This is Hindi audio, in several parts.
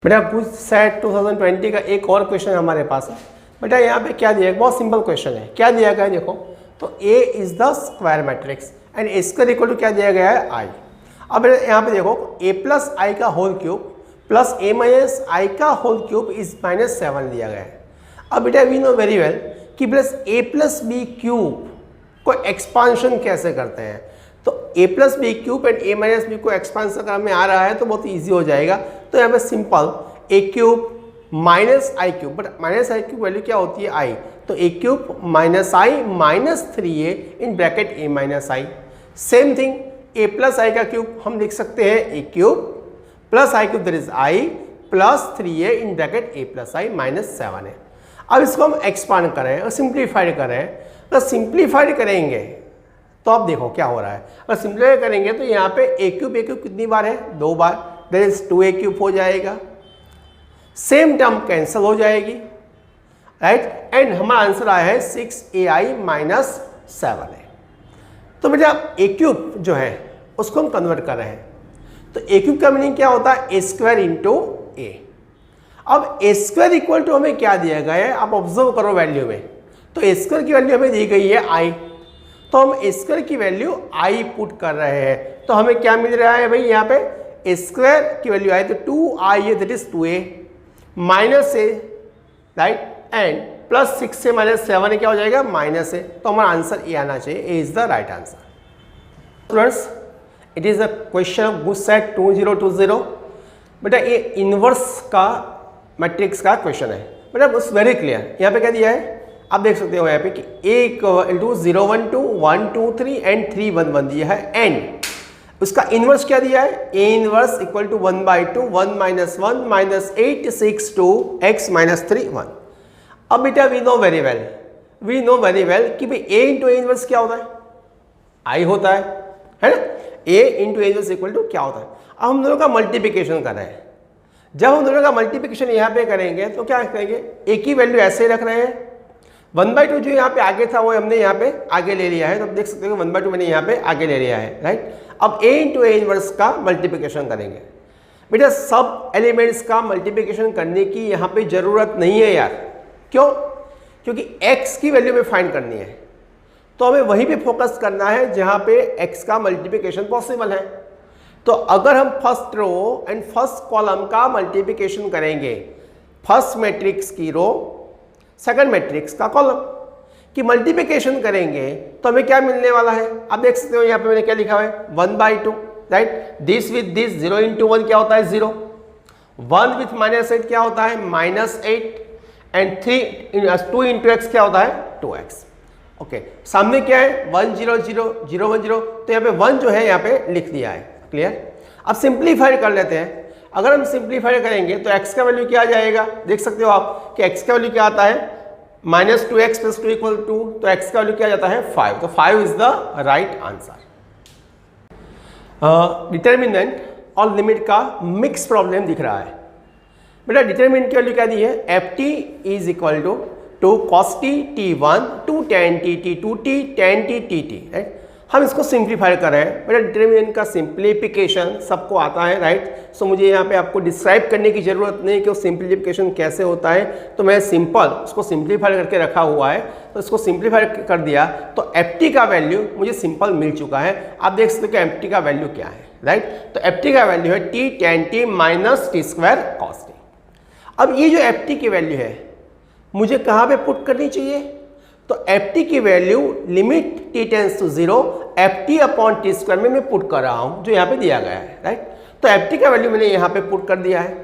बेटा कुछ सेट 2020 का एक और क्वेश्चन हमारे पास है। बेटा यहाँ पे क्या दिया है, बहुत सिंपल क्वेश्चन है। क्या दिया गया है देखो, तो A is the square matrix and A square equal to क्या दिया गया है I। अब यहाँ पे देखो A प्लस आई का whole cube plus A minus I का होल क्यूब इज -7 दिया गया है। अब बेटा वी नो वेरी वेल कि plus A plus B cube को एक्सपांशन कैसे करते हैं। तो A plus B cube and A minus B को एक्सपांशन करने में आ रहा है तो बहुत ईजी हो जाएगा। तो यहाँ पे simple A cube minus I cube, but minus I cube value क्या होती है I, तो A cube minus I minus 3A in bracket A minus I. Same thing A plus I का क्यूब हम लिख सकते हैं A cube plus I cube that is I plus 3A in bracket A plus I -7 है। अब इसको हम एक्सपांड करें और सिंप्लीफाइड करें, तो सिंप्लीफाइड करेंगे तो अब देखो क्या हो रहा है। अगर सिंप्लीफाई करेंगे तो यहाँ पे A क्यूब कितनी बार है, 2 बार, दैट इज 2A क्यूब हो जाएगा। सेम टर्म कैंसिल हो जाएगी, राइट, एंड हमारा आंसर आया है 6AI -7 है। तो बेटा A क्यूब जो है उसको हम कन्वर्ट कर रहे हैं, तो A क्यूब का मीनिंग क्या होता है, A स्क्वायर इंटू A। अब A स्क्वायर इक्वल टू हमें क्या दिया गया है, आप ऑब्जर्व करो वैल्यू में, तो A स्क्वायर की वैल्यू हमें दी गई है I, तो हम A स्क्वायर की वैल्यू I पुट कर रहे हैं। तो हमें क्या मिल रहा है भाई, यहाँ पे A स्क्वायर की वैल्यू आई तो 2I है that is 2A minus A, right, and plus 6 से -7 क्या हो जाएगा, -A। तो हमारा आंसर ए आना चाहिए, A is the right answer. Students, it is a question of good set 2020। बेटा ये इनवर्स का मैट्रिक्स का क्वेश्चन है। बेटा उस वेरी क्लियर, यहाँ पे क्या दिया है आप देख सकते हो यहाँ पे कि A इक्वल टू 0 1 2 1 2 3 एंड 3 1 1 दिया है, एंड उसका इनवर्स क्या दिया है, A inverse equal to 1/2 1 -1 -8 6 2 x -3 1। अब बेटा वी नो वेरी वेल कि भाई A इंटू A इनवर्स क्या होता है, I होता है ना। A into A inverse equal to क्या होता है। अब हम दोनों का मल्टीप्लिकेशन कर रहे हैं। जब हम दोनों का मल्टीप्लिकेशन यहाँ पे करेंगे तो क्या करेंगे, A की वैल्यू ऐसे रख रहे हैं, 1/2 जो यहाँ पे आगे था वो हमने यहाँ पे आगे ले लिया है, तो आप देख सकते हो 1/2 मैंने यहाँ पे आगे ले लिया है, राइट। अब A इंटू A इनवर्स का मल्टीप्लिकेशन करेंगे। बेटा सब एलिमेंट्स का मल्टीप्लिकेशन करने की यहाँ पे जरूरत नहीं है यार, क्यों, क्योंकि x की वैल्यू में फाइंड करनी है, तो हमें वहीं पे फोकस करना है जहाँ पे x का मल्टीप्लिकेशन पॉसिबल है। तो अगर हम first row and first column का मल्टीप्लिकेशन करेंगे, फर्स्ट मैट्रिक्स की रो सेकंड मैट्रिक्स का कॉलम की मल्टीप्लिकेशन करेंगे तो हमें क्या मिलने वाला है, आप देख सकते हो यहाँ पे मैंने क्या लिखा हुआ है 1/2, right, this with this 0 into 1 क्या होता है 0, 1 विथ -8 क्या होता है -8, एंड 2 इंटू एक्स क्या होता है 2x। ओके, सामने क्या है 1 0 0 0 1 0, तो यहाँ पे 1 जो है यहाँ पे लिख दिया है, क्लियर। अब सिंप्लीफाई कर लेते हैं। अगर हम सिंप्लीफाई करेंगे तो x का वैल्यू क्या आ जाएगा, देख सकते हो आप कि x का वैल्यू क्या आता है -2x + 2 = 2, तो x का वैल्यू क्या जाता है 5, तो 5 is the right answer. Determinant और लिमिट का मिक्स प्रॉब्लम दिख रहा है। बेटा डिटर्मिनेंट की वैल्यू क्या दी है, ft is equal to 2 cos t t1 2 tan t t2 t tan t tt, right. हम इसको सिंप्लीफाई कर रहे हैं। बेटा डिटर्मिनेंट का सिंप्लीफिकेशन सबको आता है, राइट, सो मुझे यहाँ पे आपको डिस्क्राइब करने की जरूरत नहीं कि वो सिंप्लीफिकेशन कैसे होता है, तो मैं सिंपल उसको सिंप्लीफाई करके रखा हुआ है, तो इसको सिंप्लीफाई कर दिया तो ft का वैल्यू मुझे सिंपल मिल चुका है। आप देख सकते हो कि ft का वैल्यू क्या है, राइट, तो ft का वैल्यू है t tan t -t² cos t। अब ये जो ft की वैल्यू है मुझे कहाँ पे पुट करनी चाहिए, तो ft की value limit t tends to 0 ft/t² में मैं पुट कर रहा हूं जो यहाँ पे दिया गया है, राइट। तो ft का वैल्यू मैंने यहाँ पे पुट कर दिया है।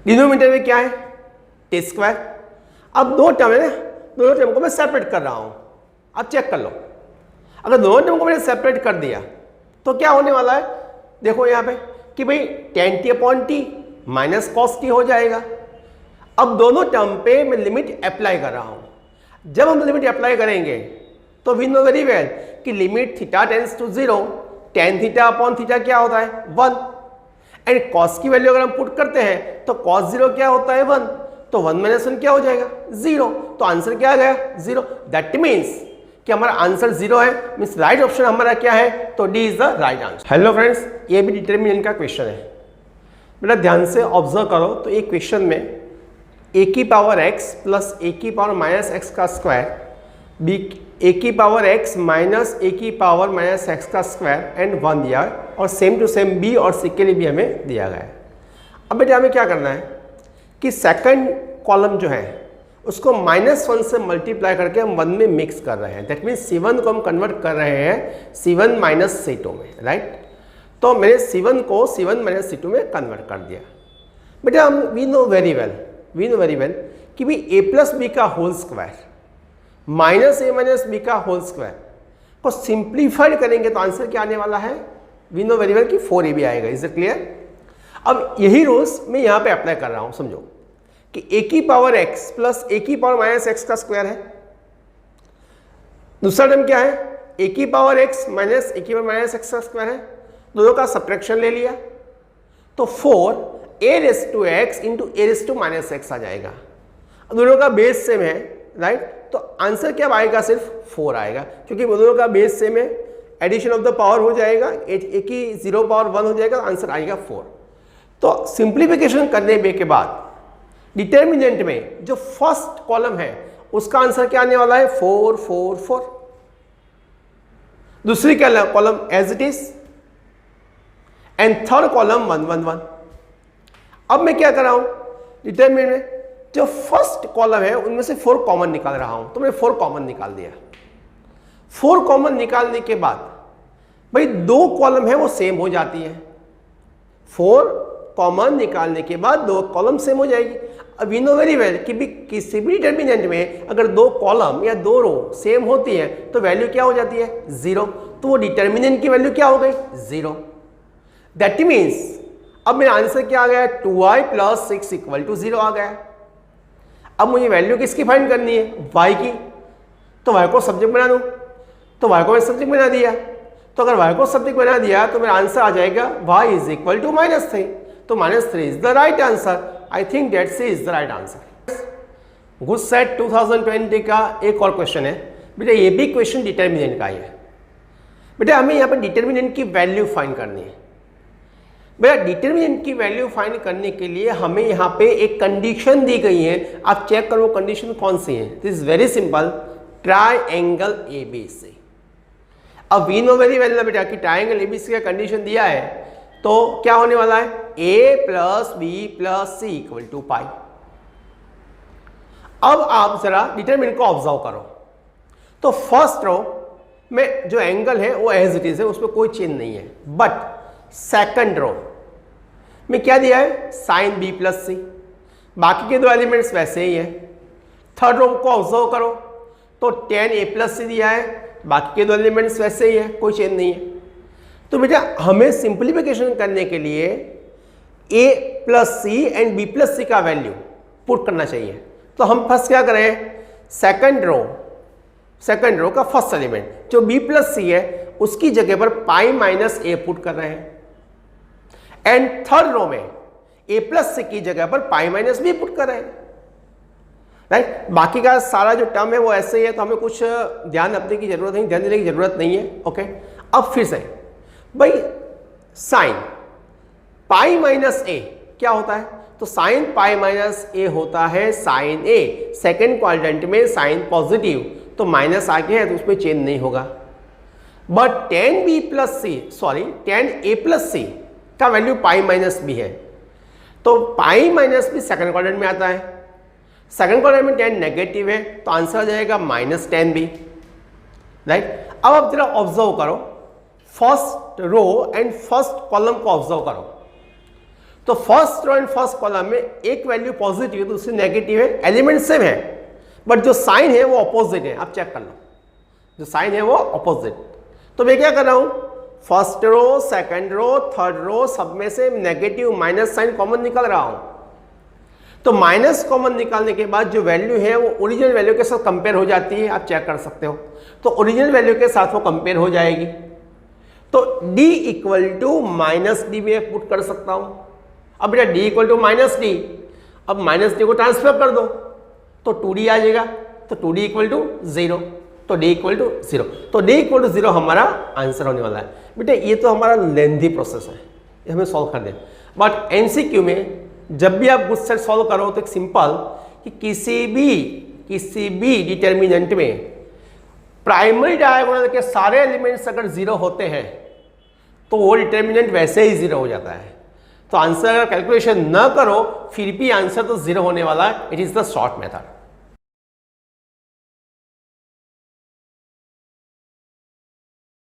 डिनोमिनेटर में क्या है t²। अब दो टर्म है ना, दोनों टर्म को मैं सेपरेट कर रहा हूं। अब चेक कर लो, अगर दोनों टर्म को मैंने सेपरेट कर दिया तो क्या होने वाला है, देखो यहाँ पे कि भाई tan t/t -cos t हो जाएगा। अब दोनों टर्म पे मैं लिमिट अप्लाई कर रहा हूं। जब हम लिमिट अप्लाई करेंगे तो वी नो वेरी वेल कि limit theta tends to 0 tan θ/θ क्या होता है 1, एंड cos की वैल्यू अगर हम पुट करते हैं तो cos 0 क्या होता है 1, तो 1 - 1 क्या हो जाएगा 0, तो आंसर क्या आ गया 0। दैट मीन्स कि हमारा आंसर 0 है, मीन्स राइट ऑप्शन हमारा क्या है, तो D is the right answer. Hello friends, ये भी डिटर्मिनेंट का क्वेश्चन है। बेटा ध्यान से ऑब्जर्व करो तो एक क्वेश्चन में a की पावर x प्लस a की पावर माइनस एक्स का स्क्वायर, b a की पावर x माइनस a की पावर माइनस एक्स का स्क्वायर एंड 1 दिया है, और सेम टू सेम b और c के लिए भी हमें दिया गया है। अब बेटा हमें क्या करना है कि सेकंड कॉलम जो है उसको -1 से मल्टीप्लाई करके हम 1 में मिक्स कर रहे हैं। दैट मीन्स C1 को हम कन्वर्ट कर रहे हैं C1 माइनस C2 में, राइट। तो मैंने C1 को C1 माइनस C2 में कन्वर्ट कर दिया। बेटा हम वी नो वेरी वेल कि भी a प्लस बी का whole square minus a minus B का होल स्क्वायर को सिंप्लीफाइड करेंगे तो आंसर क्या आने वाला है? वी नो वेरी वेल कि 4ab आएगा। Is it clear? अब यही रूल्स मैं यहाँ पे अप्लाई कर रहा हूँ। समझो कि a की पावर x प्लस a की पावर माइनस एक्स का स्क्वायर है। दूसरा टर्म क्या है? a की पावर x माइनस a की पावर माइनस एक्स का स्क्वायर है। दोनों का सब्ट्रैक्शन ले लिया तो 4a raise to x into a raise to minus x आ जाएगा। दोनों का बेस सेम है, राइट। तो आंसर क्या आएगा? सिर्फ 4 आएगा, क्योंकि दोनों का बेस सेम है। एडिशन ऑफ द पावर हो जाएगा, a की 0 पावर 1 हो जाएगा, आंसर आएगा 4। तो सिंप्लीफिकेशन करने के बाद डिटर्मिनेंट में जो फर्स्ट कॉलम है उसका आंसर क्या आने वाला है? 4 4 4। दूसरी column as it is and third column 1 1 1। अब मैं क्या कर रहा हूं? डिटर्मिनेंट में जो फर्स्ट कॉलम है उनमें से 4 कॉमन निकाल रहा हूं। तो मैंने 4 कॉमन निकाल दिया। 4 कॉमन निकालने के बाद भाई 2 कॉलम है वो सेम हो जाती है। 4 कॉमन निकालने के बाद 2 कॉलम सेम हो जाएगी। अब वी नो वेरी वेल कि भी किसी भी डिटर्मिनेंट में अगर 2 कॉलम या 2 रो सेम होती है तो वैल्यू क्या हो जाती है? 0। तो वो डिटर्मिनेंट की वैल्यू क्या हो गई? 0। दैट मीन्स अब मेरा आंसर क्या आ गया? 2i प्लस 6 इक्वल टू 0 आ गया। अब मुझे वैल्यू किसकी फाइंड करनी है? y की। तो y को सब्जेक्ट बना दूं, तो y को मैं सब्जेक्ट बना दिया। तो अगर y को सब्जेक्ट बना दिया तो मेरा आंसर आ जाएगा y इज इक्वल टू -3। तो -3 is the right answer. I think that C is the right answer. Good set 2020 का एक और क्वेश्चन है। बेटा ये भी क्वेश्चन डिटर्मिनेंट का ही है। बेटा हमें यहाँ पर डिटर्मिनेंट की वैल्यू फाइंड करनी है। बेटा डिटर्मिनेंट की वैल्यू फाइंड करने के लिए हमें यहाँ पे एक कंडीशन दी गई है। आप चेक करो कंडीशन कौन सी है। This is very simple, triangle ABC। अब वी नो वेरी वेल ना बेटा कि ट्राइंगल ABC का कंडीशन दिया है तो क्या होने वाला है? a plus B plus C equal to pi. अब आप जरा डिटरमिनेंट को ऑब्जर्व करो तो फर्स्ट रो में जो एंगल है वो एज इट इज है, उसमें कोई चेंज नहीं है। बट सेकंड रो में क्या दिया है? साइन b प्लस सी। बाकी के 2 एलिमेंट्स वैसे ही है। थर्ड रो को ऑब्जर्व करो तो tan a प्लस सी दिया है, बाकी के 2 एलिमेंट्स वैसे ही है, कोई चेंज नहीं है। तो बेटा हमें सिंप्लीफिकेशन करने के लिए a plus C and b plus C का वैल्यू पुट करना चाहिए। तो हम फर्स्ट क्या करें? सेकंड रो का फर्स्ट एलिमेंट जो b प्लस सी है उसकी जगह पर पाई माइनस a पुट कर रहे हैं, एंड थर्ड रो में a प्लस सी की जगह पर पाई माइनस b पुट कर रहे हैं, राइट। बाकी का सारा जो टर्म है वो ऐसे ही है, तो हमें कुछ ध्यान देने की जरूरत नहीं है। ओके, अब फिर से भाई साइन पाई माइनस a क्या होता है? तो साइन पाई माइनस a होता है साइन a। सेकेंड क्वाड्रेंट में साइन पॉजिटिव, तो माइनस आगे है तो उसमें चेंज नहीं होगा। But tan a plus C का वैल्यू पाई माइनस b है, तो pi minus b second quadrant में आता है। सेकेंड क्वाड्रेंट में tan नेगेटिव है तो आंसर आ जाएगा -10b, राइट। अब आप जरा ऑब्जर्व करो first row and first column को ऑब्जर्व करो। तो first row and first column में एक वैल्यू पॉजिटिव है, दूसरी नेगेटिव है, एलिमेंट सेम है, बट जो साइन है वो अपोजिट है। आप चेक कर लो, जो साइन है वो अपोजिट। तो मैं क्या कर रहा हूं? First row, second row, third row सब में से नेगेटिव माइनस साइन कॉमन निकाल रहा हूं। तो माइनस कॉमन निकालने के बाद जो वैल्यू है वो ओरिजिनल वैल्यू के साथ कंपेयर हो जाती है। आप चेक कर सकते हो, तो ओरिजिनल वैल्यू के साथ वो कंपेयर हो जाएगी। तो d equal to minus D में पुट कर सकता हूं। अब बेटा d equal to minus D, अब माइनस डी को ट्रांसफर कर दो तो 2d आ जाएगा। तो 2d इक्वल टू 0, तो d इक्वल टू 0, तो d इक्वल टू 0 हमारा आंसर होने वाला है। बेटा ये तो हमारा लेंथी प्रोसेस है, हमें सॉल्व कर दें। बट एमसीक्यू में जब भी आप गुड सेट सॉल्व करो तो एक सिंपल कि किसी भी डिटर्मिनेंट में प्राइमरी डायगोनल के सारे एलिमेंट्स अगर जीरो होते हैं तो वो डिटर्मिनेंट वैसे ही जीरो हो जाता है। तो आंसर अगर कैलकुलेशन न करो फिर भी आंसर तो जीरो होने वाला है। It is the short method.